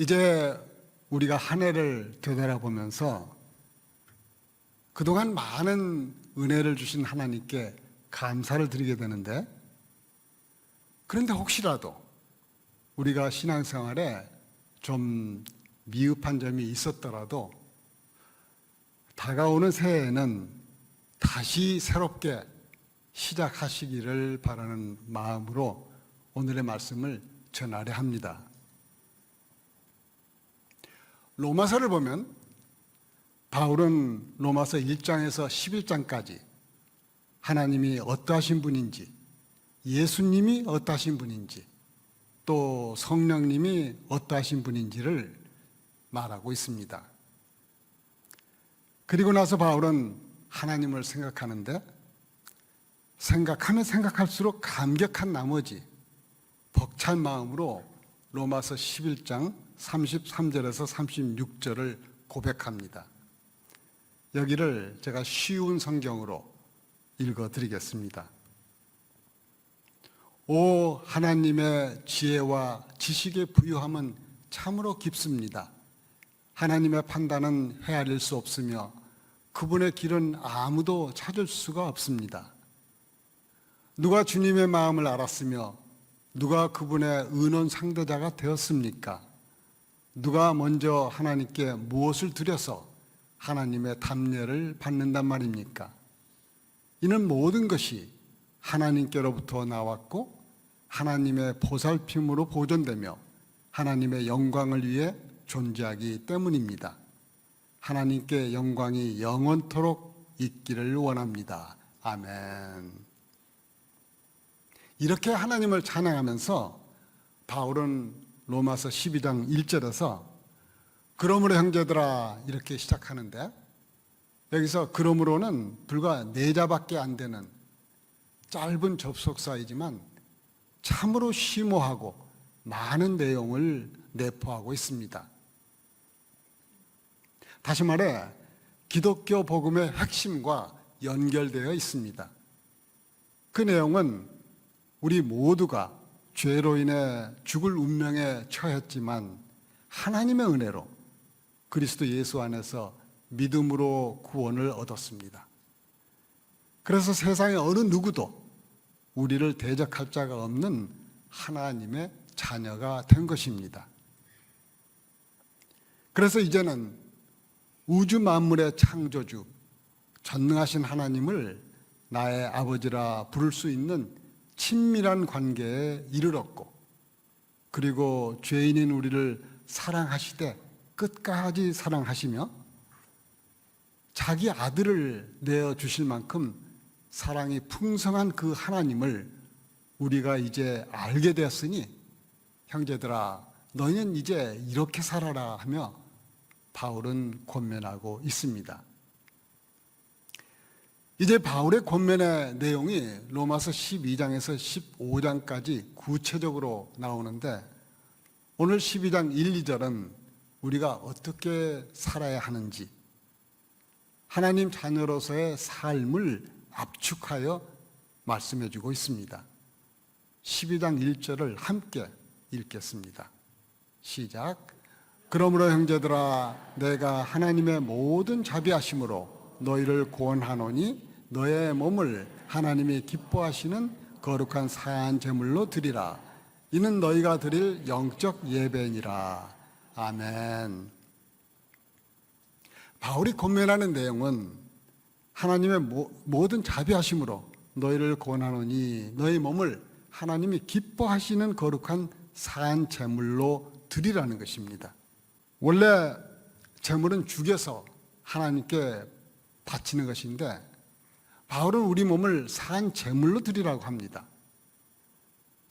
이제 우리가 한 해를 되돌아보면서 그동안 많은 은혜를 주신 하나님께 감사를 드리게 되는데, 그런데 혹시라도 우리가 신앙생활에 좀 미흡한 점이 있었더라도 다가오는 새해에는 다시 새롭게 시작하시기를 바라는 마음으로 오늘의 말씀을 전하려 합니다. 로마서를 보면 바울은 로마서 1장에서 11장까지 하나님이 어떠하신 분인지, 예수님이 어떠하신 분인지, 또 성령님이 어떠하신 분인지를 말하고 있습니다. 그리고 나서 바울은 하나님을 생각하는데, 생각하면 생각할수록 감격한 나머지 벅찬 마음으로 로마서 11장 33절에서 36절을 고백합니다. 여기를 제가 쉬운 성경으로 읽어드리겠습니다. 오 하나님의 지혜와 지식의 부유함은 참으로 깊습니다. 하나님의 판단은 헤아릴 수 없으며 그분의 길은 아무도 찾을 수가 없습니다. 누가 주님의 마음을 알았으며 누가 그분의 의논 상대자가 되었습니까? 누가 먼저 하나님께 무엇을 드려서 하나님의 답례를 받는단 말입니까? 이는 모든 것이 하나님께로부터 나왔고 하나님의 보살핌으로 보존되며 하나님의 영광을 위해 존재하기 때문입니다. 하나님께 영광이 영원토록 있기를 원합니다. 아멘. 이렇게 하나님을 찬양하면서 바울은 로마서 12장 1절에서 그러므로 형제들아 이렇게 시작하는데, 여기서 그러므로는 불과 4자밖에 안 되는 짧은 접속사이지만 참으로 심오하고 많은 내용을 내포하고 있습니다. 다시 말해 기독교 복음의 핵심과 연결되어 있습니다. 그 내용은 우리 모두가 죄로 인해 죽을 운명에 처했지만 하나님의 은혜로 그리스도 예수 안에서 믿음으로 구원을 얻었습니다. 그래서 세상의 어느 누구도 우리를 대적할 자가 없는 하나님의 자녀가 된 것입니다. 그래서 이제는 우주 만물의 창조주, 전능하신 하나님을 나의 아버지라 부를 수 있는 친밀한 관계에 이르렀고, 그리고 죄인인 우리를 사랑하시되 끝까지 사랑하시며 자기 아들을 내어주실 만큼 사랑이 풍성한 그 하나님을 우리가 이제 알게 되었으니 형제들아 너희는 이제 이렇게 살아라 하며 바울은 권면하고 있습니다. 이제 바울의 권면의 내용이 로마서 12장에서 15장까지 구체적으로 나오는데, 오늘 12장 1, 2절은 우리가 어떻게 살아야 하는지, 하나님 자녀로서의 삶을 압축하여 말씀해 주고 있습니다. 12장 1절을 함께 읽겠습니다. 시작. 그러므로 형제들아 내가 하나님의 모든 자비하심으로 너희를 구원하노니 너의 몸을 하나님이 기뻐하시는 거룩한 사한 제물로 드리라. 이는 너희가 드릴 영적 예배니라. 아멘. 바울이 권면하는 내용은 하나님의 모든 자비하심으로 너희를 구원하노니 너희 몸을 하나님이 기뻐하시는 거룩한 사한 제물로 드리라는 것입니다. 원래 제물은 죽여서 하나님께 바치는 것인데, 바울은 우리 몸을 사한 제물로 드리라고 합니다.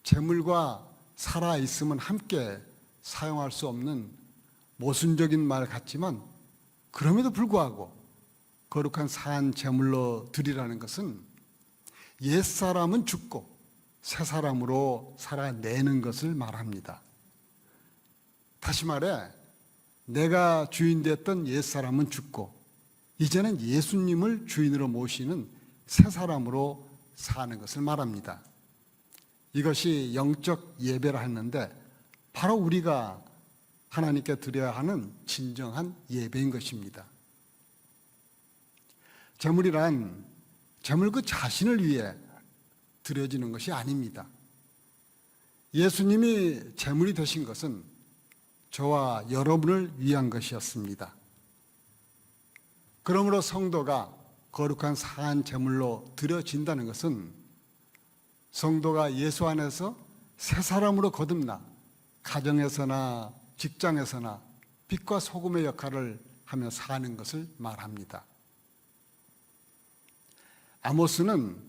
제물과 살아있음은 함께 사용할 수 없는 모순적인 말 같지만, 그럼에도 불구하고 거룩한 사한 제물로 드리라는 것은 옛사람은 죽고 새사람으로 살아내는 것을 말합니다. 다시 말해 내가 주인 됐던 옛사람은 죽고 이제는 예수님을 주인으로 모시는 새사람으로 사는 것을 말합니다. 이것이 영적 예배라 했는데, 바로 우리가 하나님께 드려야 하는 진정한 예배인 것입니다. 제물이란 제물 그 자신을 위해 드려지는 것이 아닙니다. 예수님이 제물이 되신 것은 저와 여러분을 위한 것이었습니다. 그러므로 성도가 거룩한 사한 제물로 드려진다는 것은 성도가 예수 안에서 새 사람으로 거듭나 가정에서나 직장에서나 빛과 소금의 역할을 하며 사는 것을 말합니다. 아모스는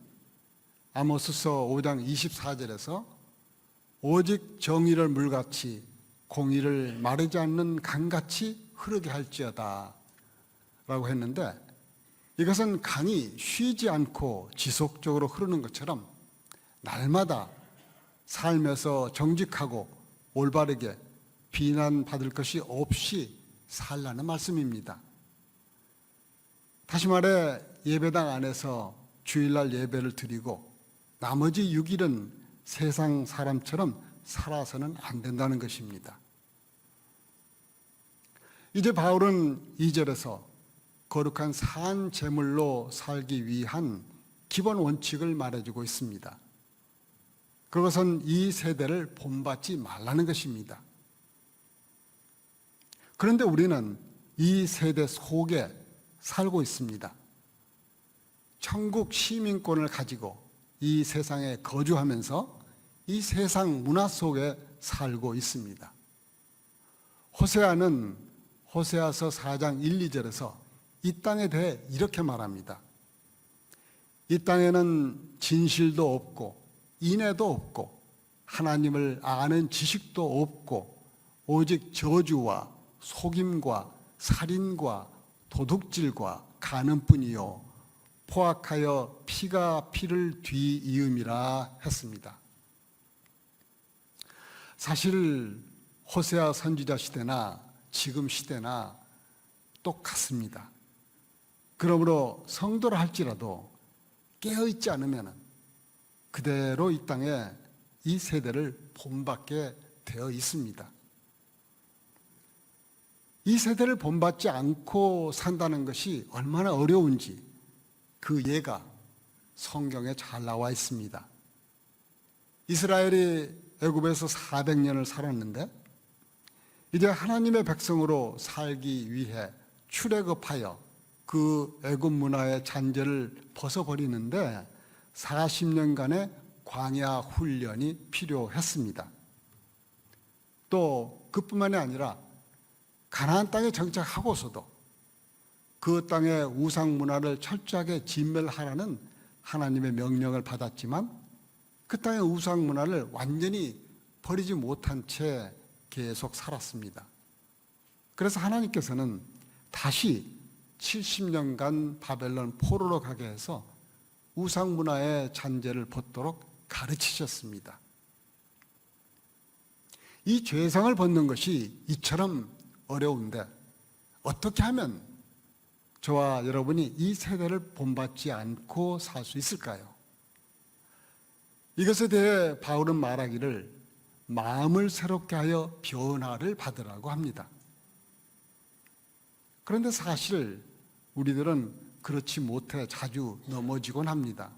아모스서 5장 24절에서 오직 정의를 물같이 공의를 마르지 않는 강같이 흐르게 할지어다 라고 했는데, 이것은 강이 쉬지 않고 지속적으로 흐르는 것처럼 날마다 삶에서 정직하고 올바르게 비난받을 것이 없이 살라는 말씀입니다. 다시 말해 예배당 안에서 주일날 예배를 드리고 나머지 6일은 세상 사람처럼 살아서는 안 된다는 것입니다. 이제 바울은 2절에서 거룩한 산 제물로 살기 위한 기본 원칙을 말해주고 있습니다. 그것은 이 세대를 본받지 말라는 것입니다. 그런데 우리는 이 세대 속에 살고 있습니다. 천국 시민권을 가지고 이 세상에 거주하면서 이 세상 문화 속에 살고 있습니다. 호세아는 호세아서 4장 1, 2절에서 이 땅에 대해 이렇게 말합니다. 이 땅에는 진실도 없고 인애도 없고 하나님을 아는 지식도 없고 오직 저주와 속임과 살인과 도둑질과 간음뿐이요 포악하여 피가 피를 뒤이음이라 했습니다. 사실 호세아 선지자 시대나 지금 시대나 똑같습니다. 그러므로 성도라 할지라도 깨어있지 않으면 그대로 이 땅에 이 세대를 본받게 되어 있습니다. 이 세대를 본받지 않고 산다는 것이 얼마나 어려운지 그 예가 성경에 잘 나와 있습니다. 이스라엘이 애굽에서 400년을 살았는데 이제 하나님의 백성으로 살기 위해 출애굽하여 그 애굽 문화의 잔재를 벗어버리는데 40년간의 광야 훈련이 필요했습니다. 또 그뿐만이 아니라 가나안 땅에 정착하고서도 그 땅의 우상 문화를 철저하게 진멸하라는 하나님의 명령을 받았지만 그 땅의 우상 문화를 완전히 버리지 못한 채 계속 살았습니다. 그래서 하나님께서는 다시 70년간 바벨론 포로로 가게 해서 우상 문화의 잔재를 벗도록 가르치셨습니다. 이 죄상을 벗는 것이 이처럼 어려운데 어떻게 하면 저와 여러분이 이 세대를 본받지 않고 살 수 있을까요? 이것에 대해 바울은 말하기를 마음을 새롭게 하여 변화를 받으라고 합니다. 그런데 사실 우리들은 그렇지 못해 자주 넘어지곤 합니다.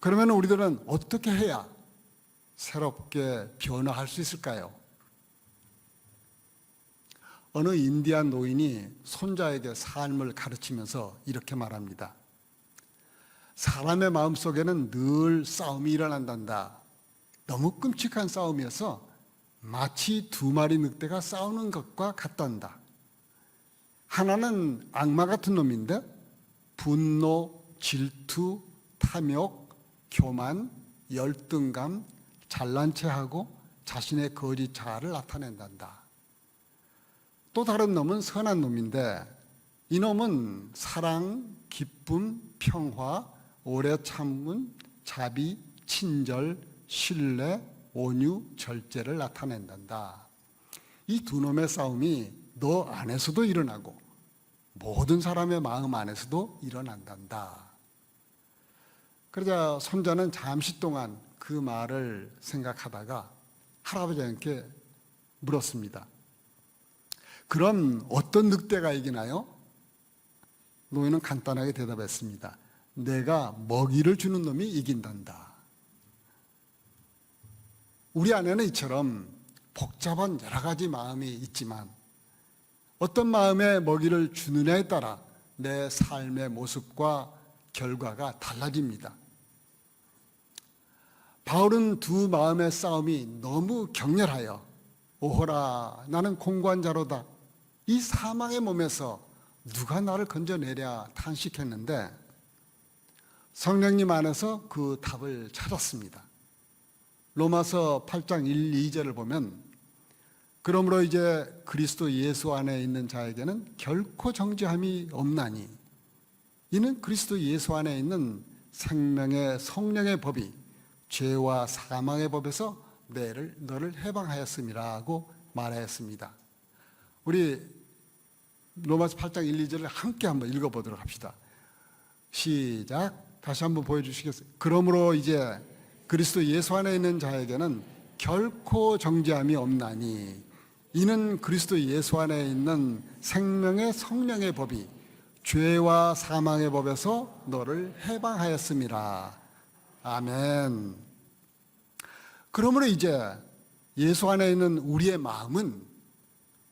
그러면 우리들은 어떻게 해야 새롭게 변화할 수 있을까요? 어느 인디안 노인이 손자에게 삶을 가르치면서 이렇게 말합니다. 사람의 마음속에는 늘 싸움이 일어난단다. 너무 끔찍한 싸움이어서 마치 두 마리 늑대가 싸우는 것과 같단다. 하나는 악마 같은 놈인데 분노, 질투, 탐욕, 교만, 열등감, 잘난 체하고 자신의 거짓 자아를 나타낸단다. 또 다른 놈은 선한 놈인데 이놈은 사랑, 기쁨, 평화, 오래 참음, 자비, 친절, 신뢰, 온유, 절제를 나타낸단다. 이 두 놈의 싸움이 너 안에서도 일어나고 모든 사람의 마음 안에서도 일어난단다. 그러자 손자는 잠시 동안 그 말을 생각하다가 할아버지께 물었습니다. 그럼 어떤 늑대가 이기나요? 노인은 간단하게 대답했습니다. 내가 먹이를 주는 놈이 이긴단다. 우리 안에는 이처럼 복잡한 여러 가지 마음이 있지만 어떤 마음에 먹이를 주느냐에 따라 내 삶의 모습과 결과가 달라집니다. 바울은 두 마음의 싸움이 너무 격렬하여 오호라 나는 공고한 자로다. 이 사망의 몸에서 누가 나를 건져내랴 탄식했는데 성령님 안에서 그 답을 찾았습니다. 로마서 8장 1, 2절을 보면 그러므로 이제 그리스도 예수 안에 있는 자에게는 결코 정죄함이 없나니 이는 그리스도 예수 안에 있는 생명의 성령의 법이 죄와 사망의 법에서 너를 해방하였음이라고 말하였습니다. 우리 로마서 8장 1, 2절을 함께 한번 읽어보도록 합시다. 시작. 다시 한번 보여주시겠어요? 그러므로 이제 그리스도 예수 안에 있는 자에게는 결코 정죄함이 없나니 이는 그리스도 예수 안에 있는 생명의 성령의 법이 죄와 사망의 법에서 너를 해방하였음이라. 아멘. 그러므로 이제 예수 안에 있는 우리의 마음은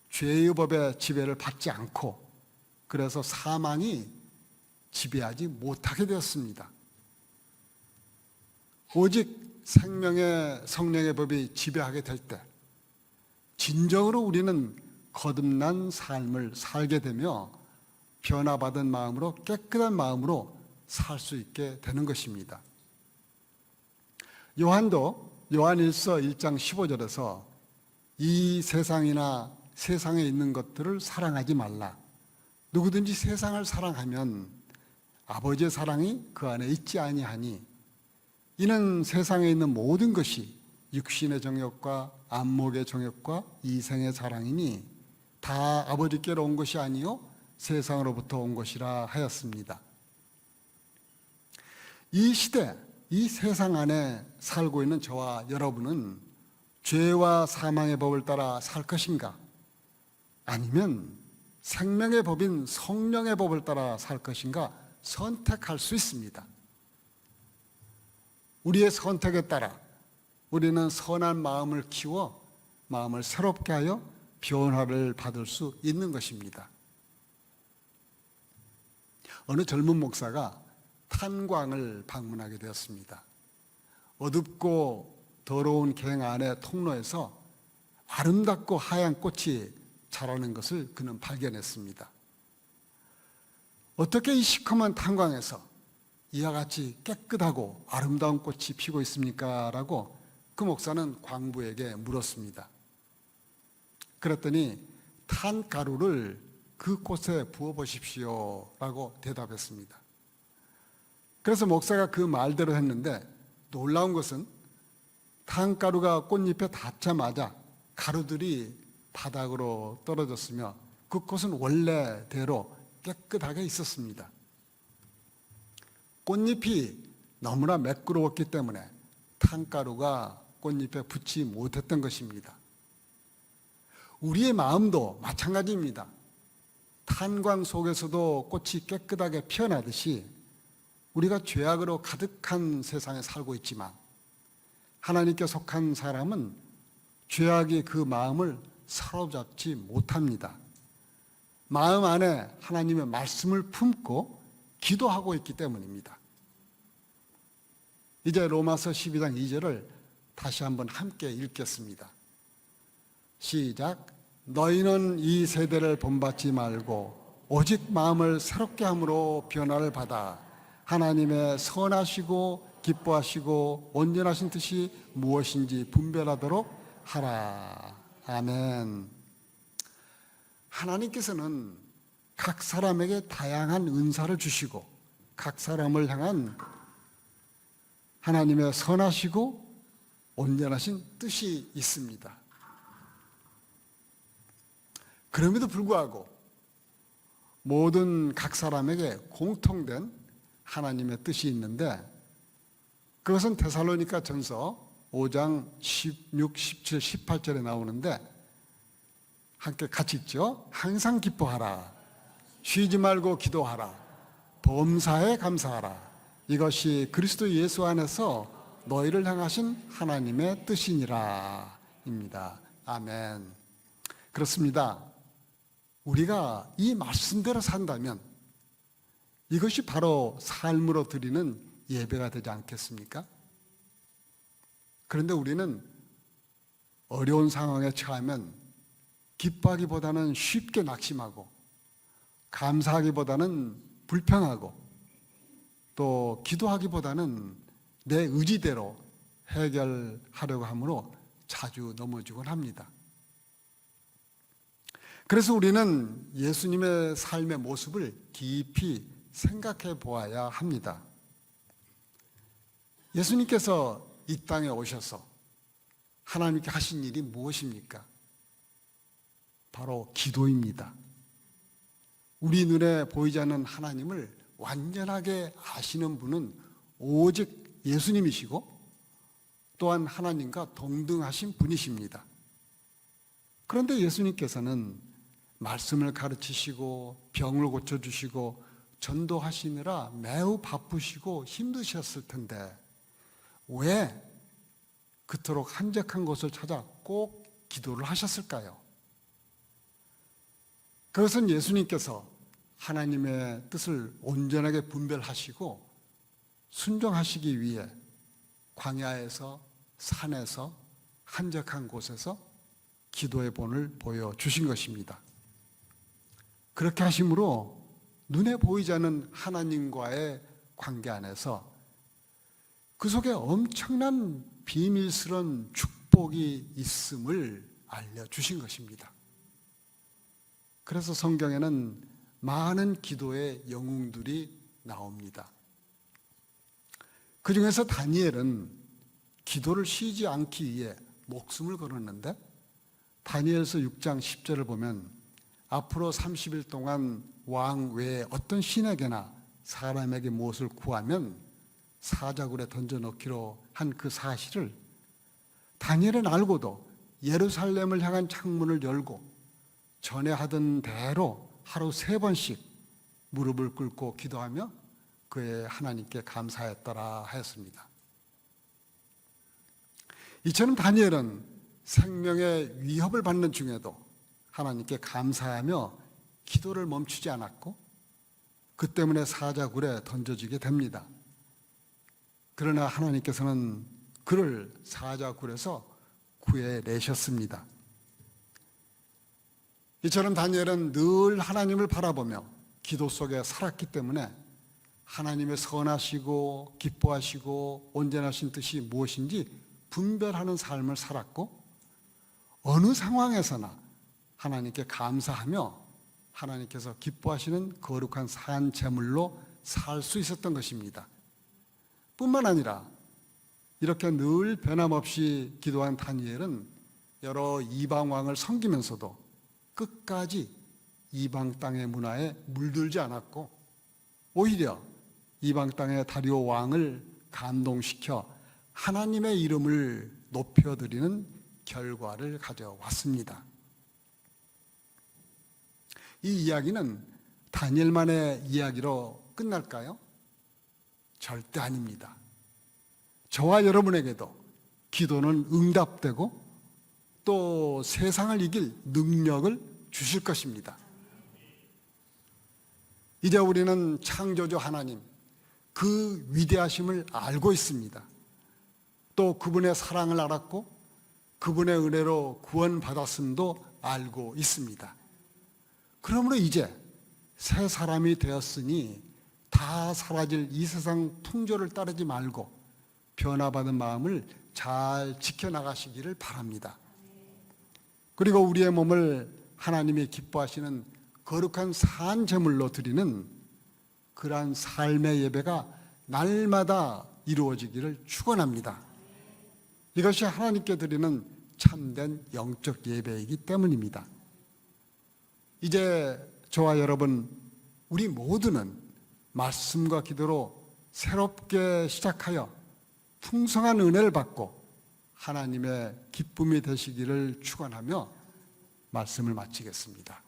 죄의 법의 지배를 받지 않고 그래서 사망이 지배하지 못하게 되었습니다. 오직 생명의 성령의 법이 지배하게 될 때 진정으로 우리는 거듭난 삶을 살게 되며 변화받은 마음으로 깨끗한 마음으로 살 수 있게 되는 것입니다. 요한도 요한일서 1장 15절에서 이 세상이나 세상에 있는 것들을 사랑하지 말라. 누구든지 세상을 사랑하면 아버지의 사랑이 그 안에 있지 아니하니 이는 세상에 있는 모든 것이 육신의 정욕과 안목의 정욕과 이생의 사랑이니 다 아버지께로 온 것이 아니요 세상으로부터 온 것이라 하였습니다. 이 시대, 이 세상 안에 살고 있는 저와 여러분은 죄와 사망의 법을 따라 살 것인가? 아니면 생명의 법인 성령의 법을 따라 살 것인가? 선택할 수 있습니다. 우리의 선택에 따라 우리는 선한 마음을 키워 마음을 새롭게 하여 변화를 받을 수 있는 것입니다. 어느 젊은 목사가 탄광을 방문하게 되었습니다. 어둡고 더러운 갱 안의 통로에서 아름답고 하얀 꽃이 자라는 것을 그는 발견했습니다. 어떻게 이 시커먼 탄광에서 이와 같이 깨끗하고 아름다운 꽃이 피고 있습니까? 라고 그 목사는 광부에게 물었습니다. 그랬더니 탄가루를 그 꽃에 부어보십시오 라고 대답했습니다. 그래서 목사가 그 말대로 했는데 놀라운 것은 탄가루가 꽃잎에 닿자마자 가루들이 바닥으로 떨어졌으며 그 꽃은 원래대로 깨끗하게 있었습니다. 꽃잎이 너무나 매끄러웠기 때문에 탄가루가 꽃잎에 붙지 못했던 것입니다. 우리의 마음도 마찬가지입니다. 탄광 속에서도 꽃이 깨끗하게 피어나듯이 우리가 죄악으로 가득한 세상에 살고 있지만 하나님께 속한 사람은 죄악이 그 마음을 사로잡지 못합니다. 마음 안에 하나님의 말씀을 품고 기도하고 있기 때문입니다. 이제 로마서 12장 2절을 다시 한번 함께 읽겠습니다. 시작. 너희는 이 세대를 본받지 말고 오직 마음을 새롭게 함으로 변화를 받아 하나님의 선하시고 기뻐하시고 온전하신 뜻이 무엇인지 분별하도록 하라. 아멘. 하나님께서는 각 사람에게 다양한 은사를 주시고 각 사람을 향한 하나님의 선하시고 온전하신 뜻이 있습니다. 그럼에도 불구하고 모든 각 사람에게 공통된 하나님의 뜻이 있는데 그것은 데살로니가 전서 5장 16, 17, 18절에 나오는데 함께 같이 읽죠. 항상 기뻐하라. 쉬지 말고 기도하라. 범사에 감사하라. 이것이 그리스도 예수 안에서 너희를 향하신 하나님의 뜻이니라 입니다. 아멘. 그렇습니다. 우리가 이 말씀대로 산다면 이것이 바로 삶으로 드리는 예배가 되지 않겠습니까? 그런데 우리는 어려운 상황에 처하면 기뻐하기보다는 쉽게 낙심하고 감사하기보다는 불평하고 또 기도하기보다는 내 의지대로 해결하려고 하므로 자주 넘어지곤 합니다. 그래서 우리는 예수님의 삶의 모습을 깊이 생각해 보아야 합니다. 예수님께서 이 땅에 오셔서 하나님께 하신 일이 무엇입니까? 바로 기도입니다. 우리 눈에 보이지 않는 하나님을 완전하게 아시는 분은 오직 예수님이시고 또한 하나님과 동등하신 분이십니다. 그런데 예수님께서는 말씀을 가르치시고 병을 고쳐주시고 전도하시느라 매우 바쁘시고 힘드셨을 텐데 왜 그토록 한적한 곳을 찾아 꼭 기도를 하셨을까요? 그것은 예수님께서 하나님의 뜻을 온전하게 분별하시고 순종하시기 위해 광야에서 산에서 한적한 곳에서 기도의 본을 보여주신 것입니다. 그렇게 하심으로 눈에 보이지 않는 하나님과의 관계 안에서 그 속에 엄청난 비밀스러운 축복이 있음을 알려주신 것입니다. 그래서 성경에는 많은 기도의 영웅들이 나옵니다. 그 중에서 다니엘은 기도를 쉬지 않기 위해 목숨을 걸었는데 다니엘서 6장 10절을 보면 앞으로 30일 동안 왕 외에 어떤 신에게나 사람에게 무엇을 구하면 사자굴에 던져넣기로 한 그 사실을 다니엘은 알고도 예루살렘을 향한 창문을 열고 전에 하던 대로 하루 3번씩 무릎을 꿇고 기도하며 그의 하나님께 감사했더라 하였습니다. 이처럼 다니엘은 생명의 위협을 받는 중에도 하나님께 감사하며 기도를 멈추지 않았고 그 때문에 사자굴에 던져지게 됩니다. 그러나 하나님께서는 그를 사자굴에서 구해내셨습니다. 이처럼 다니엘은 늘 하나님을 바라보며 기도 속에 살았기 때문에 하나님의 선하시고 기뻐하시고 온전하신 뜻이 무엇인지 분별하는 삶을 살았고 어느 상황에서나 하나님께 감사하며 하나님께서 기뻐하시는 거룩한 산 제물로 살 수 있었던 것입니다. 뿐만 아니라 이렇게 늘 변함없이 기도한 다니엘은 여러 이방 왕을 섬기면서도 끝까지 이방 땅의 문화에 물들지 않았고 오히려 이방 땅의 다리오 왕을 감동시켜 하나님의 이름을 높여드리는 결과를 가져왔습니다. 이 이야기는 다니엘만의 이야기로 끝날까요? 절대 아닙니다. 저와 여러분에게도 기도는 응답되고 또 세상을 이길 능력을 주실 것입니다. 이제 우리는 창조주 하나님, 그 위대하심을 알고 있습니다. 또 그분의 사랑을 알았고 그분의 은혜로 구원받았음도 알고 있습니다. 그러므로 이제 새 사람이 되었으니 다 사라질 이 세상 풍조를 따르지 말고 변화받은 마음을 잘 지켜나가시기를 바랍니다. 그리고 우리의 몸을 하나님이 기뻐하시는 거룩한 산 제물로 드리는 그러한 삶의 예배가 날마다 이루어지기를 축원합니다. 이것이 하나님께 드리는 참된 영적 예배이기 때문입니다. 이제 저와 여러분, 우리 모두는 말씀과 기도로 새롭게 시작하여 풍성한 은혜를 받고 하나님의 기쁨이 되시기를 축원하며 말씀을 마치겠습니다.